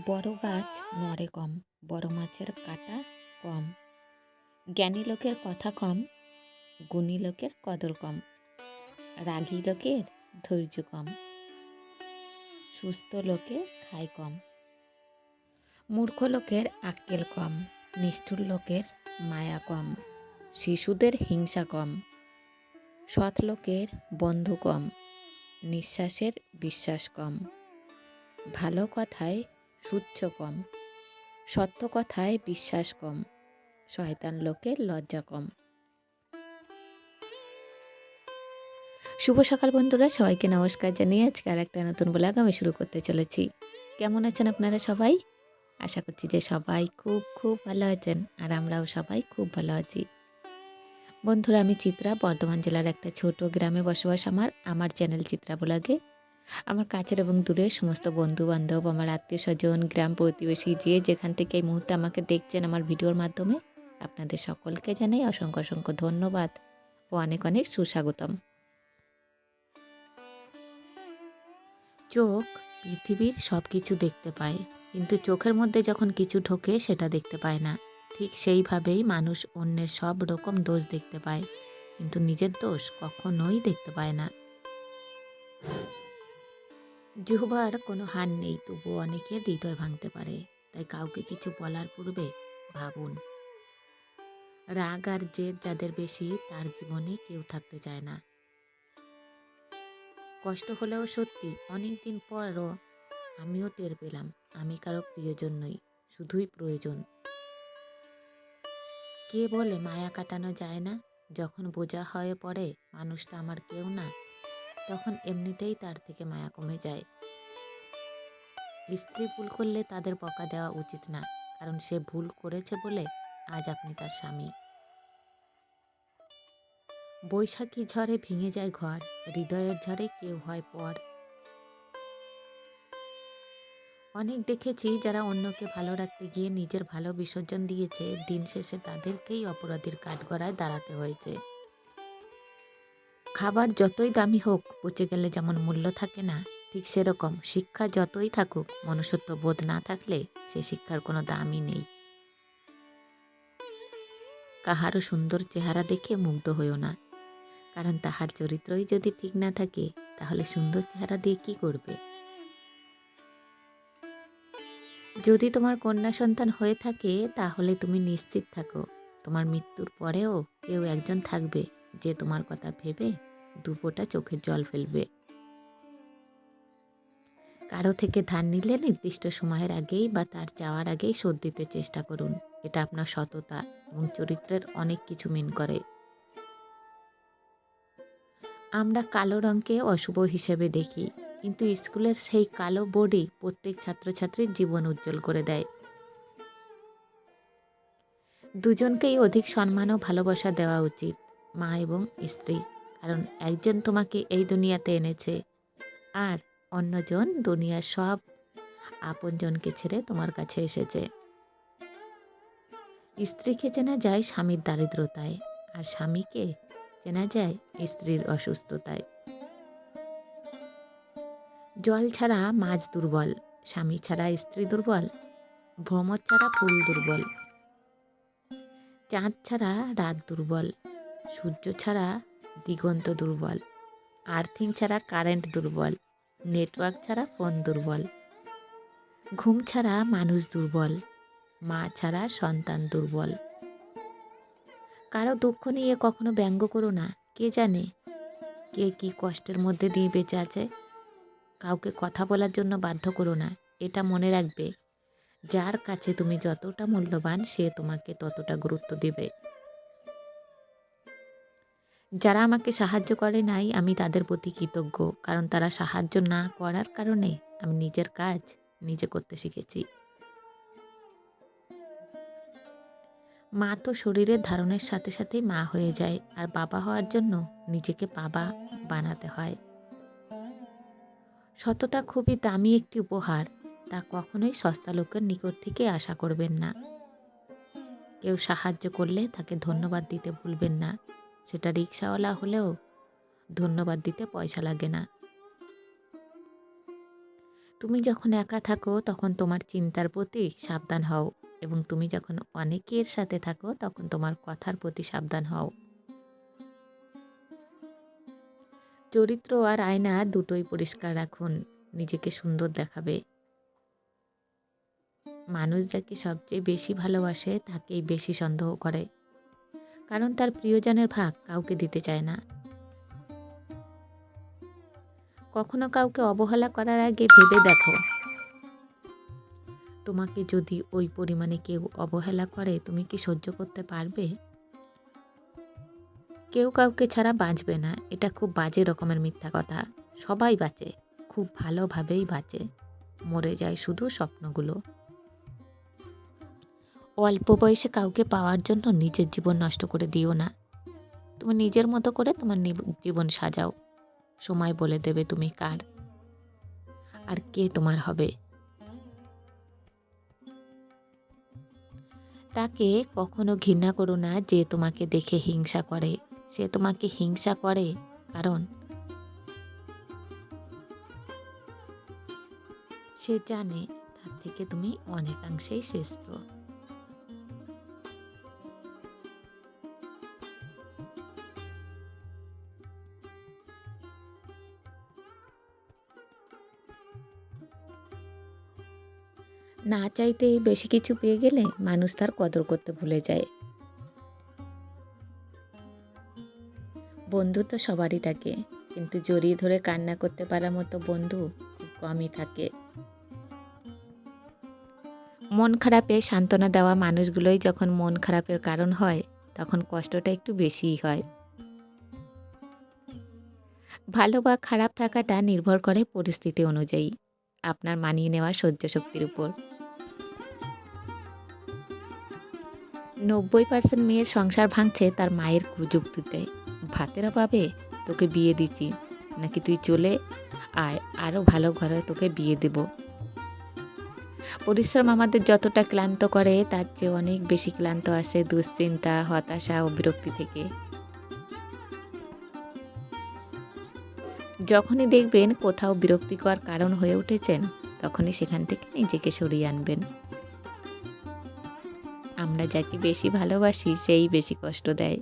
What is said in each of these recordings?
বড় গাছ নড়ে কম, বড় মাছের কাঁটা কম, জ্ঞানী লোকের কথা কম, গুণী লোকের কদর কম, রাগী লোকের ধৈর্য কম, সুস্থ লোকে খায় কম, মূর্খ লোকের আক্কেল কম, নিষ্ঠুর লোকের মায়া কম, শিশুদের হিংসা কম, সৎ লোকের বন্ধু কম, নিঃশ্বাসের বিশ্বাস কম, ভালো কথায় সূচ্য কম, সত্য কথায় বিশ্বাস কম, শয়তান লোকের লজ্জা কম। শুভ সকাল বন্ধুরা, সবাইকে নমস্কার জানিয়ে আজকে আর একটা নতুন ব্লগ আমি শুরু করতে চলেছি। কেমন আছেন আপনারা সবাই? আশা করছি যে সবাই খুব খুব ভালো আছেন, আর আমরাও সবাই খুব ভালো আছি। বন্ধুরা, আমি চিত্রা, বর্ধমান জেলার একটা ছোট গ্রামে বসবাস আমার চ্যানেল চিত্রা ব্লগে আমার কাছের এবং দূরের সমস্ত বন্ধু বান্ধব, আমার আত্মীয় স্বজন, গ্রাম প্রতিবেশী, যে যেখান থেকে এই মুহূর্তে আমাকে দেখছেন আমার ভিডিওর মাধ্যমে, আপনাদের সকলকে জানাই অসংখ্য অসংখ্য ধন্যবাদ ও অনেক অনেক সুস্বাগতম। চোখ পৃথিবীর সব কিছু দেখতে পায়, কিন্তু চোখের মধ্যে যখন কিছু ঢোকে সেটা দেখতে পায় না। ঠিক সেইভাবেই মানুষ অন্যের সব রকম দোষ দেখতে পায়, কিন্তু নিজের দোষ কখনোই দেখতে পায় না। জিহ্বার কোনো হার নেই, তবুও অনেকের হৃদয় ভাঙতে পারে। তাই কাউকে কিছু বলার পূর্বে ভাবুন। রাগ আর জেদ যাদের বেশি, তার জীবনে কেউ থাকতে চায় না। কষ্ট হলেও সত্যি, অনেক দিন পরও আমিও টের পেলাম আমি কারো প্রিয়জন নই, শুধুই প্রয়োজন। কে বলে মায়া কাটানো যায় না? যখন বোঝা হয়ে পড়ে মানুষটা আমার কেউ না, তখন এমনিতেই তার থেকে মায়া কমে যায়। স্ত্রী ভুল করলে তাদের বকা দেওয়া উচিত না, কারণ সে ভুল করেছে বলে আজ আপনি তার স্বামী। বৈশাখী ঝড়ে ভেঙে যায় ঘর, হৃদয়ের ঝড়ে কেউ হয় পর। অনেক দেখেছি যারা অন্যকে ভালো রাখতে গিয়ে নিজের ভালো বিসর্জন দিয়েছে, দিন শেষে তাদেরকেই অপরাধীর কাঠগড়ায় দাঁড়াতে হয়েছে। খাবার যতই দামি হোক, পচে গেলে যেমন মূল্য থাকে না, ঠিক সেরকম শিক্ষা যতই থাকুক, মনুষ্যত্ব বোধ না থাকলে সে শিক্ষার কোনো দামই নেই। কাহারও সুন্দর চেহারা দেখে মুগ্ধ হইও না, কারণ তাহার চরিত্রই যদি ঠিক না থাকে, তাহলে সুন্দর চেহারা দিয়ে কি করবে? যদি তোমার কন্যা সন্তান হয়ে থাকে, তাহলে তুমি নিশ্চিত থাকো তোমার মৃত্যুর পরেও কেউ একজন থাকবে যে তোমার কথা ভেবে দুপোটা চোখের জল ফেলবে। কারো থেকে ধার নিলে নির্দিষ্ট সময়ের আগেই বা তার যাওয়ার আগেই শোধ দিতে চেষ্টা করুন। এটা আপনার সততা এবং চরিত্রের অনেক কিছু মিন করে। আমরা কালো রঙকে অশুভ হিসেবে দেখি, কিন্তু স্কুলের সেই কালো বোর্ডই প্রত্যেক ছাত্রছাত্রীর জীবন উজ্জ্বল করে দেয়। দুজনকেই অধিক সম্মান ও ভালোবাসা দেওয়া উচিত, মা এবং স্ত্রী, কারণ একজন তোমাকে এই দুনিয়াতে এনেছে, আর অন্যজন দুনিয়ার সব আপনজনকে ছেড়ে তোমার কাছে এসেছে। স্ত্রীকে চেনা যায় স্বামীর দারিদ্রতায়, আর স্বামীকে চেনা যায় স্ত্রীর অসুস্থতায়। জল ছাড়া মাছ দুর্বল, স্বামী ছাড়া স্ত্রী দুর্বল, ভ্রমর ছাড়া ফুল দুর্বল, চাঁদ ছাড়া রাত দুর্বল, সূর্য ছাড়া দিগন্ত দুর্বল, আর্থিং ছাড়া কারেন্ট দুর্বল, নেটওয়ার্ক ছাড়া ফোন দুর্বল, ঘুম ছাড়া মানুষ দুর্বল, মা ছাড়া সন্তান দুর্বল। কারো দুঃখ নিয়ে কখনো ব্যঙ্গ করো না, কে জানে কে কি কষ্টের মধ্যে দিয়ে বেঁচে আছে। কাউকে কথা বলার জন্য বাধ্য করো না, এটা মনে রাখবে, যার কাছে তুমি যতটা মূল্যবান সে তোমাকে ততটা গুরুত্ব দেবে। যারা আমাকে সাহায্য করে নাই আমি তাদের প্রতি কৃতজ্ঞ। কারণ তারা সাহায্য না করার কারণে আমি নিজের কাজ নিজে করতে শিখেছি। মা তো শরীরের ধারণের সাথে সাথেই মা হয়ে যায়, আর বাবা হওয়ার জন্য নিজেকে বাবা বানাতে হয়। সততা খুবই দামি একটি উপহার, তা কখনোই সস্তা লোকের নিকট থেকে আশা করবেন না। কেউ সাহায্য করলে তাকে ধন্যবাদ দিতে ভুলবেন না। সেটা রিক্সাওয়ালা হলেও ধন্যবাদ দিতে পয়সা লাগে না। তুমি যখন একা থাকো তখন তোমার চিন্তার প্রতি সাবধান হও, এবং তুমি যখন অনেকের সাথে থাকো তখন তোমার কথার প্রতি সাবধান হও। চরিত্র আর আয়না দুটোই পরিষ্কার রাখুন, নিজেকে সুন্দর দেখাবে। মানুষ যাকে সবচেয়ে বেশি ভালোবাসে তাকেই বেশি সন্দেহ করে, কারণ তার প্রিয়জনের ভাগ কাউকে দিতে চায় না। কখনো কাউকে অবহেলা করার আগে ভেবে দেখো, তোমাকে যদি ওই পরিমাণে কেউ অবহেলা করে তুমি কি সহ্য করতে পারবে? কেউ কাউকে ছাড়া বাঁচবে না, এটা খুব বাজে রকমের মিথ্যা কথা। সবাই বাঁচে, খুব ভালোভাবেই বাঁচে। মরে যায় শুধু স্বপ্নগুলো। অল্প বয়সে কাউকে পাওয়ার জন্য নিজের জীবন নষ্ট করে দিও না। তুমি নিজের মতো করে তোমার জীবন সাজাও। সময় বলে দেবে তুমি কার, আর কে তোমার হবে। তাকে কখনো ঘৃণা করো না যে তোমাকে দেখে হিংসা করে। সে তোমাকে হিংসা করে কারণ সে জানে তার থেকে তুমি অনেকাংশেই শ্রেষ্ঠ। না চাইতেই বেশি কিছু পেয়ে গেলে মানুষ তার কদর করতে ভুলে যায়। বন্ধু তো সবারই থাকে, কিন্তু জড়িয়ে ধরে কান্না করতে পারার মতো বন্ধু খুব কমই থাকে। মন খারাপে সান্ত্বনা দেওয়া মানুষগুলোই যখন মন খারাপের কারণ হয় তখন কষ্টটা একটু বেশিই হয়। ভালো বা খারাপ থাকাটা নির্ভর করে পরিস্থিতি অনুযায়ী, আপনার মানিয়ে নেওয়া সহ্য শক্তির উপর। 90% মেয়ের সংসার ভাঙছে তার মায়ের কুযুক্তিতে। ভাতের অভাবে তোকে বিয়ে দিচ্ছি, নাকি তুই চলে আয়, আরও ভালো ঘরে তোকে বিয়ে দেব। পরিশ্রম আমাদের যতটা ক্লান্ত করে তার চেয়ে অনেক বেশি ক্লান্ত আসে দুশ্চিন্তা, হতাশা ও বিরক্তি থেকে। যখনই দেখবেন কোথাও বিরক্তিকর কারণ হয়ে উঠেছেন তখনই সেখান থেকে নিজেকে সরিয়ে আনবেন। আমরা যাকে বেশি ভালোবাসি সেই বেশি কষ্ট দেয়,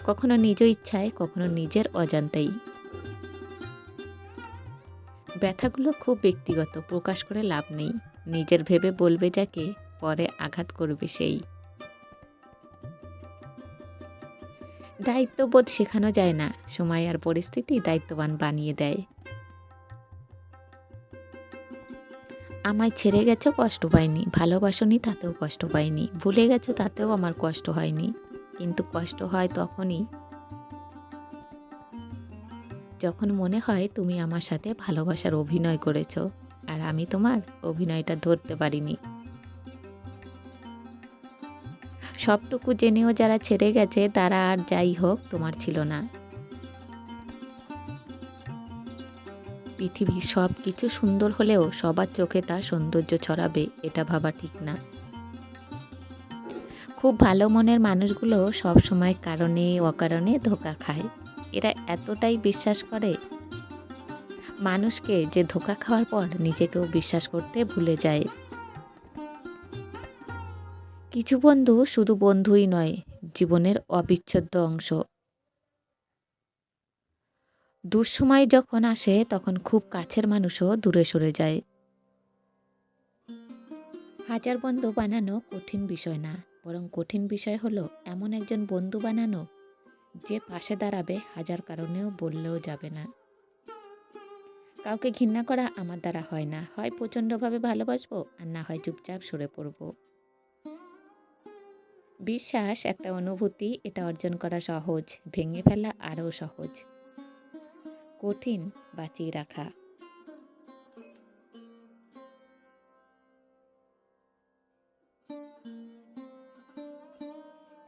কখনো নিজ ইচ্ছায়, কখনো নিজের অজান্তেই। ব্যথাগুলো খুব ব্যক্তিগত, প্রকাশ করে লাভ নেই। নিজের ভেবে বলবে যাকে, পরে আঘাত করবে সেই। দায়িত্ববোধ শেখানো যায় না, সময় আর পরিস্থিতি দায়িত্ববান বানিয়ে দেয়। আমায় ছেড়ে গেছো কষ্ট পাইনি, ভালোবাসনি তাতেও কষ্ট পাইনি, ভুলে গেছো তাতেও আমার কষ্ট হয়নি। কিন্তু কষ্ট হয় তখনই যখন মনে হয় তুমি আমার সাথে ভালোবাসার অভিনয় করেছো, আর আমি তোমার অভিনয়টা ধরতে পারিনি। সবটুকু জেনেও যারা ছেড়ে গেছে তারা আর যাই হোক তোমার ছিল না। পৃথিবীর সব কিছু সুন্দর হলেও সবার চোখে তা সৌন্দর্য ছড়াবে এটা ভাবা ঠিক না। খুব ভালো মনের মানুষগুলো সব সময় কারণে অকারণে ধোঁকা খায়। এরা এতটাই বিশ্বাস করে মানুষকে যে ধোঁকা খাওয়ার পর নিজেকেও বিশ্বাস করতে ভুলে যায়। কিছু বন্ধু শুধু বন্ধুই নয়, জীবনের অবিচ্ছেদ্য অংশ। দুঃসময় যখন আসে তখন খুব কাছের মানুষও দূরে সরে যায়। হাজার বন্ধু বানানো কঠিন বিষয় না, বরং কঠিন বিষয় হলো এমন একজন বন্ধু বানানো যে পাশে দাঁড়াবে হাজার কারণেও বললেও যাবে না। কাউকে ঘৃণা করা আমার দ্বারা হয় না, হয় প্রচণ্ডভাবে ভালোবাসবো আর না হয় চুপচাপ সরে পড়ব। বিশ্বাস একটা অনুভূতি, এটা অর্জন করা সহজ, ভেঙে ফেলা আরও সহজ, কঠিন বাঁচিয়ে রাখা।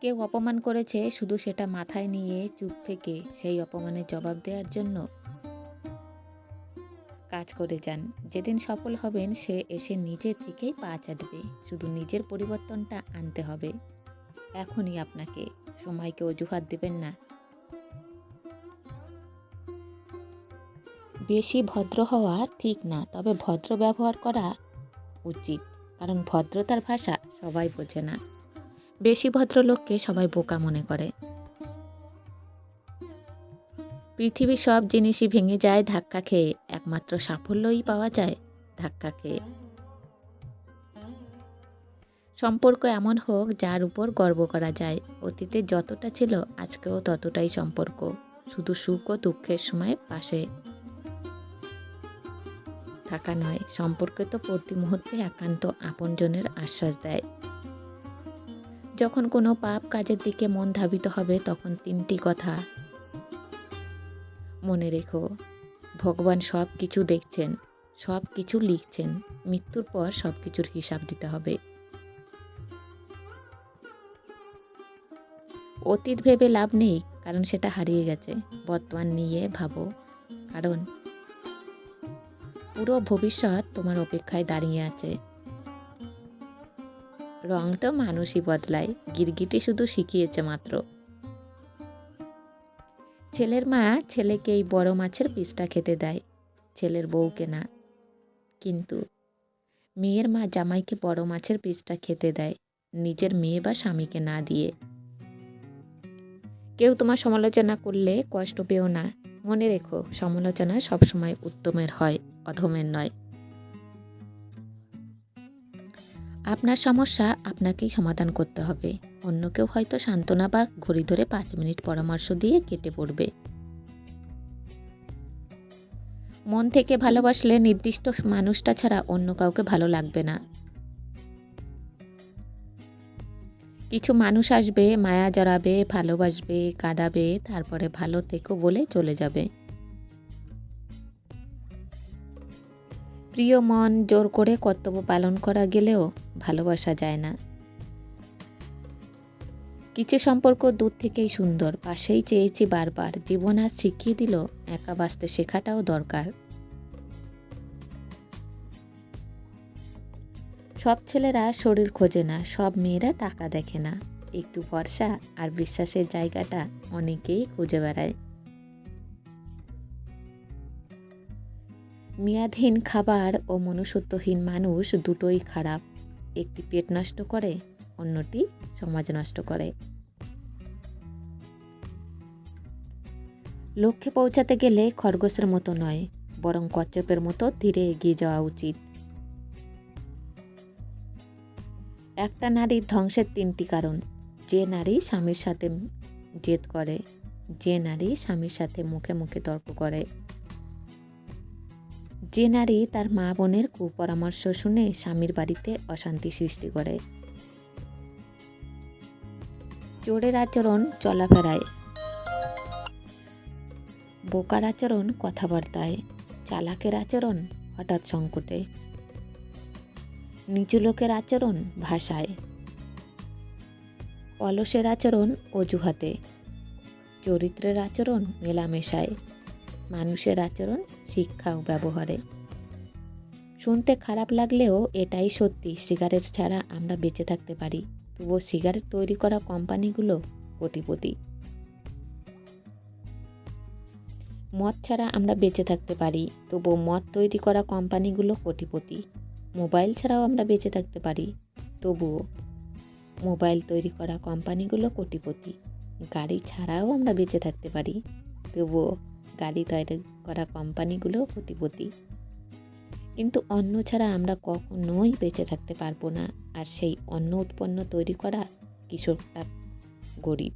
কেউ অপমান করেছে, শুধু সেটা মাথায় নিয়ে চুপ থেকে সেই অপমানের জবাব দেওয়ার জন্য কাজ করে যান। যেদিন সফল হবেন সে এসে নিজে থেকেই পা চাটবে। শুধু নিজের পরিবর্তনটা আনতে হবে এখনই আপনাকে। সময়কে অজুহাত দেবেন না। বেশি ভদ্র হওয়া ঠিক না, তবে ভদ্র ব্যবহার করা উচিত, কারণ ভদ্রতার ভাষা সবাই বোঝে না। বেশি ভদ্রলোককে সবাই বোকা মনে করে। পৃথিবীর সব জিনিসই ভেঙে যায় ধাক্কা খেয়ে, একমাত্র সাফল্যই পাওয়া যায় ধাক্কা খেয়ে। সম্পর্ক এমন হোক যার উপর গর্ব করা যায়। অতীতে যতটা ছিল আজকেও ততটাই সম্পর্ক, শুধু সুখ ও দুঃখের সময় পাশে থাকা নয়। সম্পর্কে তো প্রতি মুহূর্তে একান্ত আপনজনের আশ্বাস দেয়। যখন কোনো পাপ কাজের দিকে মন ধাবিত হবে, তখন 3টি কথা মনে রেখো। ভগবান সব কিছু দেখছেন, সব কিছু লিখছেন। মৃত্যুর পর সব কিছুর হিসাব দিতে হবে। অতীত ভেবে লাভ নেই, কারণ সেটা হারিয়ে গেছে। বর্তমান নিয়ে ভাবো, কারণ পুরো ভবিষ্যৎ তোমার অপেক্ষায় দাঁড়িয়ে আছে। রং তো মানুষই বদলায়, গিরগিটি শুধু শিখিয়েছে মাত্র। ছেলের মা ছেলেকে এই বড় মাছের পিসটা খেতে দেয়, ছেলের বউকে না। কিন্তু মেয়ের মা জামাইকে বড় মাছের পিসটা খেতে দেয়, নিজের মেয়ে বা স্বামীকে না দিয়ে। কেউ তোমার সমালোচনা করলে কষ্ট পেও না। মনে রেখো, সমালোচনা সবসময় উত্তমের হয়, অধমের নয়। আপনার সমস্যা আপনাকেই সমাধান করতে হবে। অন্য কেউ হয়তো সান্ত্বনা বা ঘড়ি ধরে 5 মিনিট পরামর্শ দিয়ে কেটে পড়বে। মন থেকে ভালোবাসলে নির্দিষ্ট মানুষটা ছাড়া অন্য কাউকে ভালো লাগবে না। কিছু মানুষ আসবে, মায়া জড়াবে, ভালোবাসবে, কাঁদাবে, তারপরে ভালো থেকো বলে চলে যাবে। প্রিয় মন জোর করে কর্তব্য পালন করা গেলেও ভালোবাসা যায় না। কিছু সম্পর্ক দূর থেকেই সুন্দর, পাশেই চেয়েছি বারবার। জীবন আজ শিখিয়ে দিল একা বাঁচতে শেখাটাও দরকার। সব ছেলেরা শরীর খোঁজে না, সব মেয়েরা টাকা দেখে না। একটু ভরসা আর বিশ্বাসের জায়গাটা অনেকেই খুঁজে বেড়ায়। মেয়াদহীন খাবার ও মনুষ্যত্বহীন মানুষ দুটোই খারাপ। একটি পেট নষ্ট করে, অন্যটি সমাজ নষ্ট করে। লক্ষ্যে পৌঁছাতে গেলে খরগোশের মতো নয়, বরং কচ্ছপের মতো ধীরে এগিয়ে যাওয়া উচিত। একটা নারীর ধ্বংসের 3টি কারণ। যে নারী স্বামীর সাথে জেদ করে, যে নারী স্বামীর সাথে মুখে মুখে তর্ক করে, যে নারী তার মা বোনের কুপরামর্শ শুনে স্বামীর বাড়িতে অশান্তি সৃষ্টি করে। চোরের আচরণ চলাফেরায়, বোকার আচরণ কথাবার্তায়, চালাকের আচরণ হঠাৎ সংকটে, নিচু লোকের আচরণ ভাষায়, অলসের আচরণ অজুহাতে, চরিত্রের আচরণ মেলামেশায়, মানুষের আচরণ শিক্ষা ও ব্যবহারে। শুনতে খারাপ লাগলেও এটাই সত্যি। সিগারেট ছাড়া আমরা বেঁচে থাকতে পারি, তবুও সিগারেট তৈরি করা কোম্পানিগুলো কোটিপতি। মদ ছাড়া আমরা বেঁচে থাকতে পারি, তবুও মদ তৈরি করা কোম্পানিগুলো কোটিপতি। মোবাইল ছাড়াও আমরা বেঁচে থাকতে পারি, তবুও মোবাইল তৈরি করা কোম্পানিগুলো কোটিপতি। গাড়ি ছাড়াও আমরা বেঁচে থাকতে পারি, তবুও গাড়ি তৈরি করা কোম্পানিগুলো কোটিপতি। কিন্তু অন্ন ছাড়া আমরা কখনোই বেঁচে থাকতে পারবো না, আর সেই অন্ন উৎপন্ন তৈরি করা কৃষকটা গরিব।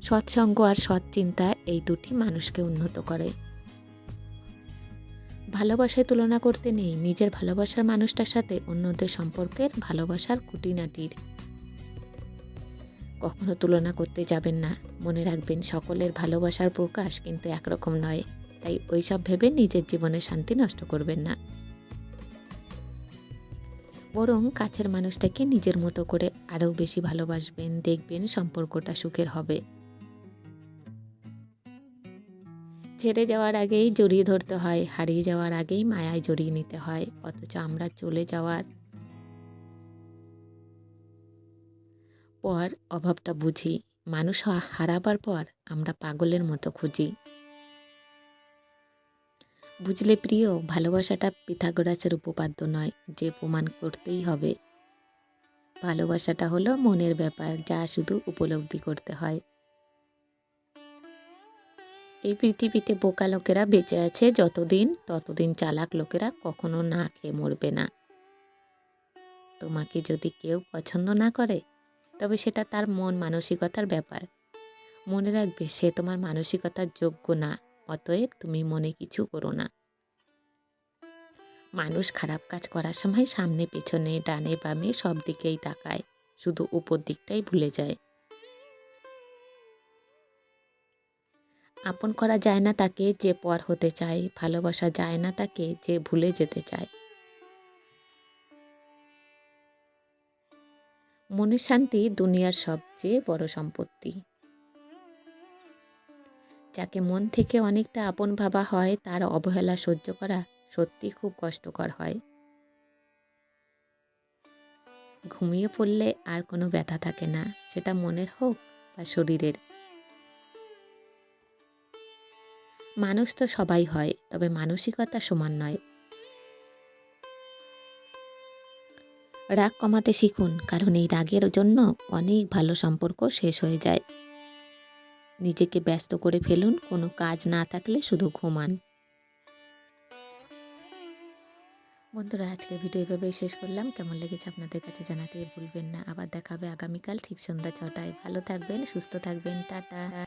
সৎসঙ্গ আর সৎ চিন্তা এই দুটি মানুষকে উন্নত করে। ভালোবাসায় তুলনা করতে নেই, নিজের ভালোবাসার মানুষটার সাথে অন্যদের সম্পর্কের ভালোবাসার খুঁটিনাটির। কখনো তুলনা করতে যাবেন না। মনে রাখবেন সকলের ভালোবাসার প্রকাশ কিন্তু একরকম নয়। তাই ওইসব ভেবে নিজের জীবনের শান্তি নষ্ট করবেন না। বরং কাছের মানুষটাকে নিজের মতো করে আরও বেশি ভালোবাসবেন, দেখবেন সম্পর্কটা সুখের হবে। ছেড়ে যাওয়ার আগেই জড়িয়ে ধরতে হয়, হারিয়ে যাওয়ার আগেই মায়ায় জড়িয়ে নিতে হয়। অথচ আমরা চলে যাওয়ার পর অভাবটা বুঝি। মানুষ হারাবার পর আমরা পাগলের মতো খুঁজি। বুঝলে প্রিয়, ভালোবাসাটা পিথাগোরাসের উপপাদ্য নয় যে প্রমাণ করতেই হবে। ভালোবাসাটা হলো মনের ব্যাপার, যা শুধু উপলব্ধি করতে হয়। এই পৃথিবীতে বোকা লোকেরা বেঁচে আছে যতদিন, ততদিন চালাক লোকেরা কখনো না খেয়ে মরবে না। তোমাকে যদি কেউ পছন্দ না করে, তবে সেটা তার মন মানসিকতার ব্যাপার। মনে রাখবে সে তোমার মানসিকতার যোগ্য না, অতএব তুমি মনে কিছু করো না। মানুষ খারাপ কাজ করার সময় সামনে পেছনে ডানে বামে সব দিকেই তাকায়, শুধু উপর দিকটাই ভুলে যায়। আপন করা যায় না তাকে যে পর হতে চায়, ভালোবাসা যায় না তাকে যে ভুলে যেতে চায়। মনের শান্তি দুনিয়ার সবচেয়ে বড় সম্পত্তি। যাকে মন থেকে অনেকটা আপন ভাবা হয় তার অবহেলা সহ্য করা সত্যি খুব কষ্টকর হয়। ঘুমিয়ে পড়লে আর কোনো ব্যথা থাকে না, সেটা মনের হোক বা শরীরের। মানুষ তো সবাই হয়, তবে মানসিকতা সমান নয়। রাগ কমাতে শিখুন, কারণ এই রাগের জন্য অনেক ভালো সম্পর্ক শেষ হয়ে যায়। নিজেকে ব্যস্ত করে ফেলুন, কোনো কাজ না থাকলে শুধু ঘুমান। বন্ধুরা, আজকের ভিডিও এভাবেই শেষ করলাম। কেমন লেগেছে আপনাদের কাছে জানাতে ভুলবেন না। আবার দেখা হবে আগামীকাল ঠিক সন্ধ্যা ৬টায়। ভালো থাকবেন, সুস্থ থাকবেন। টাটা।